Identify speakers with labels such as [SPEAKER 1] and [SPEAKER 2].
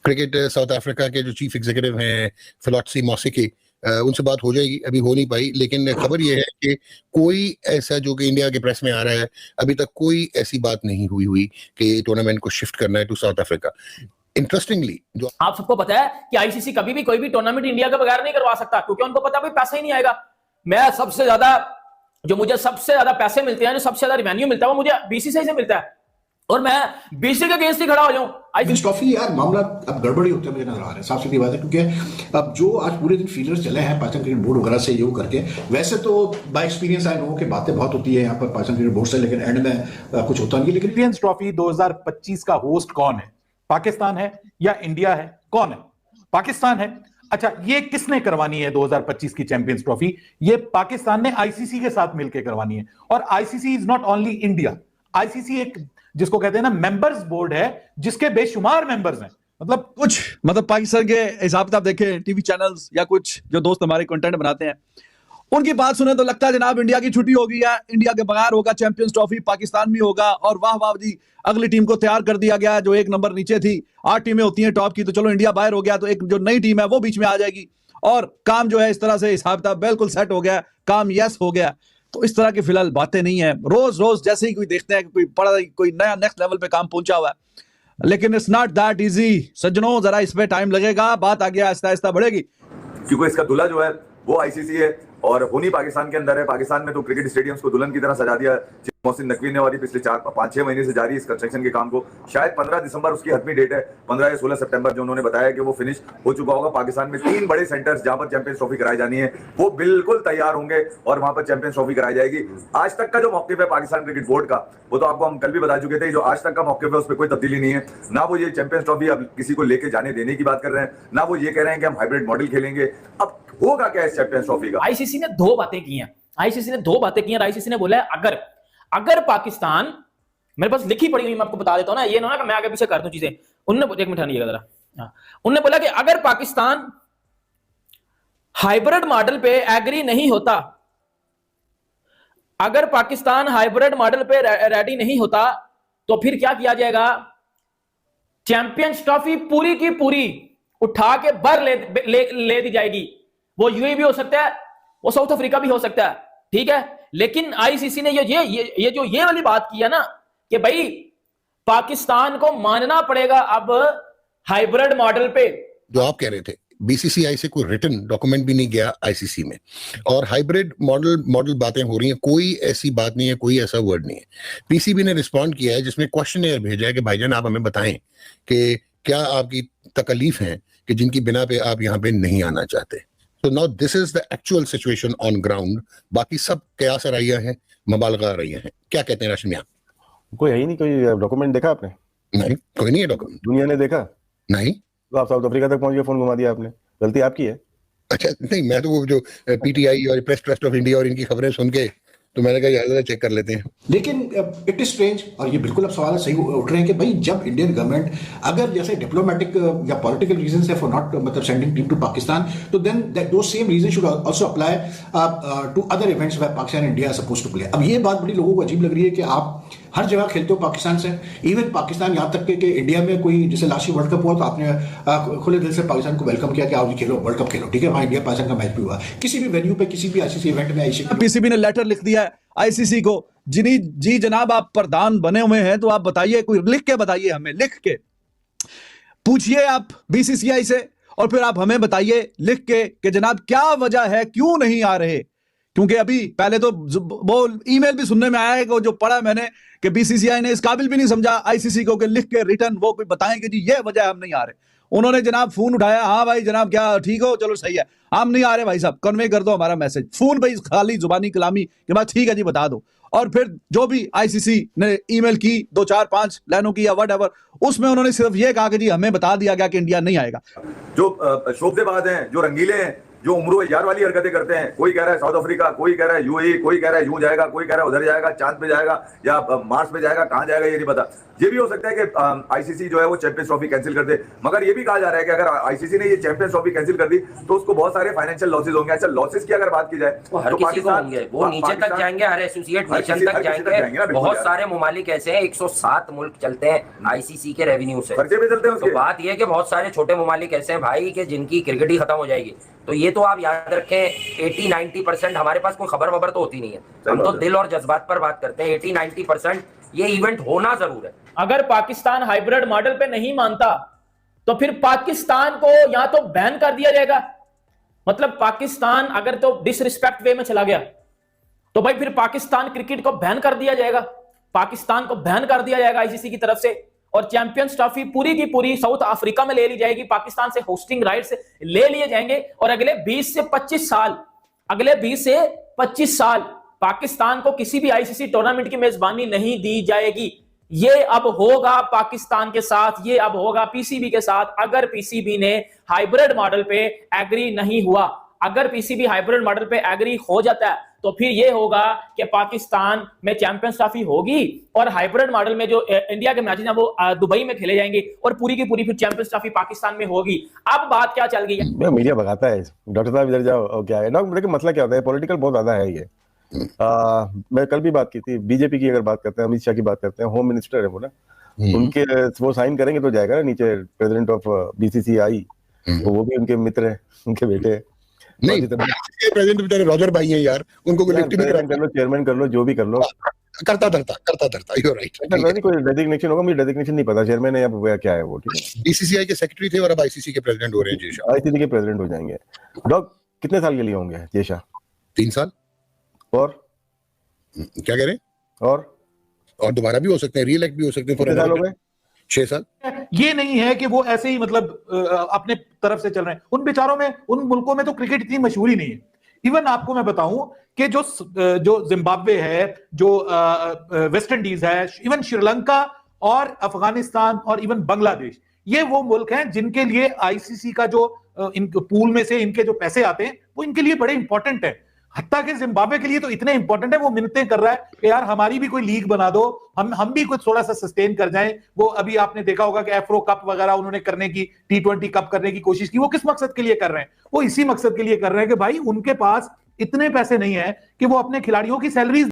[SPEAKER 1] Cricket south Africa के जो chief executive हैं फिलोटसी मौसिकी, उनसे बात हो जाएगी, अभी हो नहीं पाई, लेकिन खबर ये है कि कोई ऐसा जो कि इंडिया के प्रेस में आ रहा है, अभी तक कोई ऐसी बात नहीं हुई कि टूर्नामेंट को शिफ्ट करना है टू साउथ अफ्रीका। इंटरेस्टिंगली, जो
[SPEAKER 2] आप सबको पता है कि आईसीसी कभी भी कोई भी टूर्नामेंट इंडिया के बगैर नहीं करवा सकता, क्योंकि उनको पता है पैसा ही नहीं आएगा। मुझे सबसे ज्यादा पैसे मिलते हैं, जो सबसे ज्यादा रिवेन्यू मिलता है, वो मुझे बीसीसीआई से मिलता है, और मैं बीसीसीआई के अगेंस्ट ही खड़ा हो जाऊं।
[SPEAKER 3] आईसीसी ट्रॉफी यार मामला अब गड़बड़ी होते मुझे नजर आ रहा है, साफ सीधी बात है, क्योंकि अब जो आज पूरे दिन फीलर्स चले हैं पाकिस्तान क्रिकेट बोर्ड वगैरह से योग करके, वैसे तो बाय एक्सपीरियंस आई नो कि बातें बहुत होती है यहाँ पर पाकिस्तान क्रिकेट बोर्ड से, लेकिन एंड में कुछ होता नहीं। लेकिन
[SPEAKER 4] चैंपियंस ट्रॉफी 2025 का होस्ट कौन है? पाकिस्तान है या इंडिया है? कौन है? पाकिस्तान है। अच्छा, ये किसने करवानी है 2025 की चैंपियंस ट्रॉफी? ये पाकिस्तान ने आईसीसी के साथ मिलकर करवानी है। और ICC is not only India, ICC एक जिसको कहते हैं ना मेंबर्स बोर्ड है, जिसके बेशुमार मेंबर्स हैं।
[SPEAKER 5] मतलब पाकिस्तान के हिसाब किताब देखें, टीवी चैनल्स या कुछ जो दोस्त हमारे कंटेंट बनाते हैं, उनकी बात सुने तो लगता है जनाब इंडिया की छुट्टी हो गई है, इंडिया के बगैर होगा चैंपियंस ट्रॉफी, पाकिस्तान में होगा, और वाह वाह जी अगली टीम को तैयार कर दिया गया जो एक नंबर नीचे थी। 8 टीमें होती हैं टॉप की, तो चलो इंडिया बाहर हो गया तो एक जो नई टीम है वो बीच में आ जाएगी, और काम जो है इस तरह से हिसाब किताब बिल्कुल सेट हो गया, काम यस हो गया। तो इस तरह की फिलहाल बातें नहीं है। रोज रोज जैसे ही कोई देखते हैं कि कोई नया नेक्स्ट लेवल पे काम पहुंचा हुआ है, लेकिन इट्स नॉट दैट इजी सज्जनों, जरा इसमें टाइम लगेगा, बात आगे आहिस्ता आहिस्ता बढ़ेगी,
[SPEAKER 6] क्योंकि इसका दूल्हा जो है वो आईसीसी है और होनी पाकिस्तान के अंदर है। पाकिस्तान में तो क्रिकेट स्टेडियम्स को दुल्हन की तरह सजा दिया मोहसिन नकवी ने, और ये पिछले 4-5-6 महीने से जारी इस कंस्ट्रक्शन के काम को। शायद 15 दिसंबर उसकी हतमी डेट है, 15 या 16 सितंबर जो उन्होंने बताया कि वो फिनिश हो चुका होगा। पाकिस्तान में 3 बड़े सेंटर्स जहां पर चैंपियंस ट्रॉफी कराई जानी है वो बिल्कुल तैयार होंगे और वहां पर चैंपियंस ट्रॉफी कराई जाएगी। आज तक का जो मौक़िफ़ है पाकिस्तान क्रिकेट बोर्ड का, वो तो आपको हम कल भी बता चुके थे, जो आज तक का मौक़िफ़ है उस पर कोई तब्दीली नहीं है। ना वो ये चैंपियंस ट्रॉफी अब किसी को लेके जाने देने की बात कर रहे हैं, ना वो ये कह रहे हैं कि हम हाइब्रिड मॉडल खेलेंगे। अब होगा क्या इस चैंपियंस ट्रॉफी का?
[SPEAKER 2] आईसीसी ने 2 बातें की हैं, आईसीसी ने 2 बातें की हैं। आईसीसी ने बोला है अगर पाकिस्तान, मेरे पास लिखी पड़ी हुई, मैं आपको बता देता हूं ना, ये ना कि मैं आगे पीछे कर दूं चीजें। उन्होंने एक मिनट आनिएगा जरा, उन्होंने बोला कि अगर पाकिस्तान हाइब्रिड मॉडल पे एग्री नहीं होता, अगर पाकिस्तान हाइब्रिड मॉडल पे रेडी नहीं होता, तो फिर क्या किया जाएगा? चैंपियंस ट्रॉफी पूरी की पूरी उठा के बाहर ले दी जाएगी। वो यूएई भी हो सकता है, वो साउथ अफ्रीका भी हो सकता है, ठीक है। लेकिन आईसीसी ने ये वाली बात की है ना कि भाई पाकिस्तान को मानना पड़ेगा अब हाइब्रिड मॉडल पे।
[SPEAKER 1] जो आप कह रहे थे, बीसीसीआई से कोई रिटन डॉक्यूमेंट भी नहीं गया आईसीसी में, और हाइब्रिड मॉडल बातें हो रही हैं, कोई ऐसी बात नहीं है, कोई ऐसा वर्ड नहीं है। पीसीबी ने रिस्पॉन्ड किया है जिसमें क्वेश्चनेयर भेजा है कि भाईजान आप हमें बताएं कि क्या आपकी तकलीफ है कि जिनकी बिना पे आप यहाँ पे नहीं आना चाहते। तो now this is the actual situation on ground. बाकी सब कयास रहिया है, मबालगा रहिया है। क्या कहते हैं राशिद मियां?
[SPEAKER 7] कोई है ही नहीं, कोई डॉक्यूमेंट देखा आपने?
[SPEAKER 1] नहीं, कोई नहीं है डॉक्यूमेंट।
[SPEAKER 7] दुनिया ने देखा?
[SPEAKER 1] नहीं।
[SPEAKER 7] तो आप साउथ अफ्रीका तक पहुंच गए, फोन घुमा दिया आपने, गलती आपकी है।
[SPEAKER 1] अच्छा, नहीं, मैं तो वो जो पीटीआई और प्रेस ट्रस्ट ऑफ इंडिया और इनकी खबरें सुन के, तो मैंने कहा यार चेक कर लेते हैं।
[SPEAKER 3] लेकिन इट इज स्ट्रेंज, और ये बिल्कुल अब सवाल सही उठ रहे हैं कि भाई जब इंडियन गवर्नमेंट अगर जैसे डिप्लोमेटिक या पॉलिटिकल रीजंस है फॉर नॉट मतलब सेंडिंग टीम टू पाकिस्तान, तो then those same reason should also apply to other events where Pakistan and India are supposed to play. अब ये बात बड़ी लोगों को अजीब लग रही है कि आप हर जगह खेलते हो पाकिस्तान से, इवन पाकिस्तान यहाँ तक कि इंडिया में कोई जैसे लास्ट वर्ल्ड कप हुआ तो आपने खुले दिल से पाकिस्तान को वेलकम किया कि आओ जी खेलो, वर्ल्ड कप खेलो, ठीक है। वहाँ इंडिया पाकिस्तान का मैच भी हुआ, किसी भी वेन्यू पे किसी भी आईसीसी इवेंट में।
[SPEAKER 5] पीसीबी ने लेटर लिख दिया है आईसीसी को, जी जनाब आप प्रधान बने हुए हैं तो आप बताइए, कोई लिख के बताइए, हमें लिख के पूछिए आप बीसीसीआई से, और फिर आप हमें बताइए लिख के कि जनाब क्या वजह है, क्यों नहीं आ रहे। क्योंकि अभी पहले तो वो ईमेल भी सुनने में आया है कि जो पढ़ा मैंने कि बीसीसीआई ने इस काबिल भी नहीं समझा आईसीसी को कि लिख के रिटर्न वो कोई बताएं कि जी ये वजह हम नहीं आ रहे। उन्होंने जनाब फोन उठाया, हाँ भाई जनाब क्या ठीक हो, चलो सही है, हम नहीं आ रहे भाई साहब, कन्वे कर दो हमारा मैसेज। फोन भाई खाली जुबानी कलामी के बाद ठीक है जी बता दो। और फिर जो भी आईसीसी ने ईमेल की 2-4-5 लाइनों की या व्हाटएवर, उसमें उन्होंने सिर्फ ये कहा कि जी हमें बता दिया गया कि इंडिया नहीं आएगा।
[SPEAKER 6] जो शोबदेबाज हैं, जो रंगीले हैं, जो उम्र यार वाली हरकतें करते हैं, कोई कह रहा है साउथ अफ्रीका, कोई कह रहा है यूएई, कोई कह रहा है यूं जाएगा, कोई कह रहा है उधर जाएगा, चांद पे जाएगा या मार्स पे जाएगा, कहां जाएगा ये नहीं पता। ये भी हो सकता है कि आईसीसी जो है वो चैंपियंस ट्रॉफी कैंसिल कर दे, मगर ये भी कहा जा रहा है कि अगर आईसीसी ने ये चैंपियंस ट्रॉफी कैंसिल कर दी तो उसको बहुत सारे फाइनेंशियल लॉसेज होंगे। अच्छा, लॉसेज की अगर बात की जाए
[SPEAKER 8] वो हर
[SPEAKER 6] तो
[SPEAKER 8] किसी को होंगे, वो नीचे तक जाएंगे, हर एसोसिएट नेशन तक जाएंगे। बहुत सारे ममालिक ऐसे हैं, 107 मुल्क चलते हैं आईसीसी के रेवेन्यू से,
[SPEAKER 6] खर्चे भी चलते हैं
[SPEAKER 8] तो बात यह है कि बहुत सारे छोटे ममालिक ऐसे हैं भाई कि जिनकी क्रिकेट ही खत्म हो जाएगी। तो ये तो आप याद रखें 80-90% हमारे पास कोई खबर वबर तो होती नहीं है, हम तो दिल और जज्बात पर बात करते हैं। 80-90% ये इवेंट होना जरूर है।
[SPEAKER 2] अगर पाकिस्तान हाइब्रिड मॉडल पे नहीं मानता तो फिर पाकिस्तान को या तो बैन कर दिया जाएगा, मतलब पाकिस्तान अगर तो डिसरिस्पेक्ट वे में चला गया तो भाई फिर पाकिस्तान क्रिकेट को बैन कर दिया जाएगा, पाकिस्तान को बैन कर दिया जाएगा आईसीसी की तरफ से, और चैंपियंस ट्रॉफी पूरी की पूरी साउथ अफ्रीका में ले ली जाएगी, पाकिस्तान से होस्टिंग राइट्स ले लिए जाएंगे और अगले 20 से 25 साल पाकिस्तान को किसी भी आईसीसी टूर्नामेंट की मेजबानी नहीं दी जाएगी। ये अब होगा पाकिस्तान के साथ, ये अब होगा पीसीबी के साथ, अगर पीसीबी ने हाइब्रिड मॉडल पे एग्री नहीं हुआ। अगर पीसीबी हाइब्रिड मॉडल पे एग्री हो जाता है तो फिर ये होगा कि पाकिस्तान में चैंपियंस ट्रॉफी होगी और हाइब्रिड मॉडल में जो इंडिया के मैचेस हैं वो दुबई में खेले जाएंगे और पूरी की पूरी फिर चैंपियंस ट्रॉफी पाकिस्तान में होगी। अब बात क्या चल गई है,
[SPEAKER 7] मीडिया भगाता है डॉक्टर साहब, इधर जाओ। क्या है डॉक्टर, देखिए मसला क्या होता है, पॉलिटिकल बहुत ज्यादा है ये। मैं कल भी बात की थी, बीजेपी की अगर बात करते हैं, अमित शाह की बात करते हैं, होम मिनिस्टर है वो ना, उनके वो साइन करेंगे तो जाएगा ना नीचे, प्रेसिडेंट ऑफ बीसीसीआई, वो भी उनके मित्र है, उनके बेटे है।
[SPEAKER 1] नहीं, प्रेसिडेंट बेचारे रॉजर भाई हैं यार, उनको लिफ्ट भी
[SPEAKER 7] कर लो, चेयरमैन कर लो, जो भी कर लो,
[SPEAKER 1] करता धरता यू आर राइट।
[SPEAKER 7] कोई डेजिग्नेशन होगा, मुझे डेजिग्नेशन नहीं पता चेयरमैन है या क्या है वो, ठीक है।
[SPEAKER 1] बीसीसीआई के सेक्रेटरी थे और अब आईसीसी के प्रेसिडेंट हो रहे हैं जेशा।
[SPEAKER 7] आईसीसी के प्रेसिडेंट हो जाएंगे। डॉक कितने साल के लिए होंगे जेशा?
[SPEAKER 1] 3 साल।
[SPEAKER 7] और
[SPEAKER 1] क्या कह रहे हैं?
[SPEAKER 7] और
[SPEAKER 1] दोबारा भी हो सकते हैं, रीइलेक्ट भी हो सकते हैं।
[SPEAKER 7] कितने साल हो गए?
[SPEAKER 1] 6 साल।
[SPEAKER 4] ये नहीं है कि वो ऐसे ही मतलब अपने तरफ से चल रहे हैं। उन बेचारों में, उन मुल्कों में तो क्रिकेट इतनी मशहूर ही नहीं है। इवन आपको मैं बताऊं कि जो जिम्बाब्वे है, जो वेस्ट इंडीज है, इवन श्रीलंका और अफगानिस्तान और इवन बांग्लादेश, ये वो मुल्क हैं जिनके लिए आईसीसी का जो इन पूल में से इनके जो पैसे आते हैं वो इनके लिए बड़े इंपॉर्टेंट है। हत्ता के जिम्बाब्वे के लिए तो इतने इंपॉर्टेंट है, वो मिन्नतें कर रहा है कि यार हमारी भी कोई लीग बना दो, हम भी कुछ थोड़ा सा सस्टेन कर जाएं। वो अभी आपने देखा होगा कि एफ्रो कप वगैरह उन्होंने करने की, T20 कप करने की कोशिश की। वो किस मकसद के लिए कर रहे हैं? वो इसी मकसद के लिए कर रहे हैं कि भाई उनके पास इतने पैसे नहीं है कि वो अपने खिलाड़ियों की सैलरीज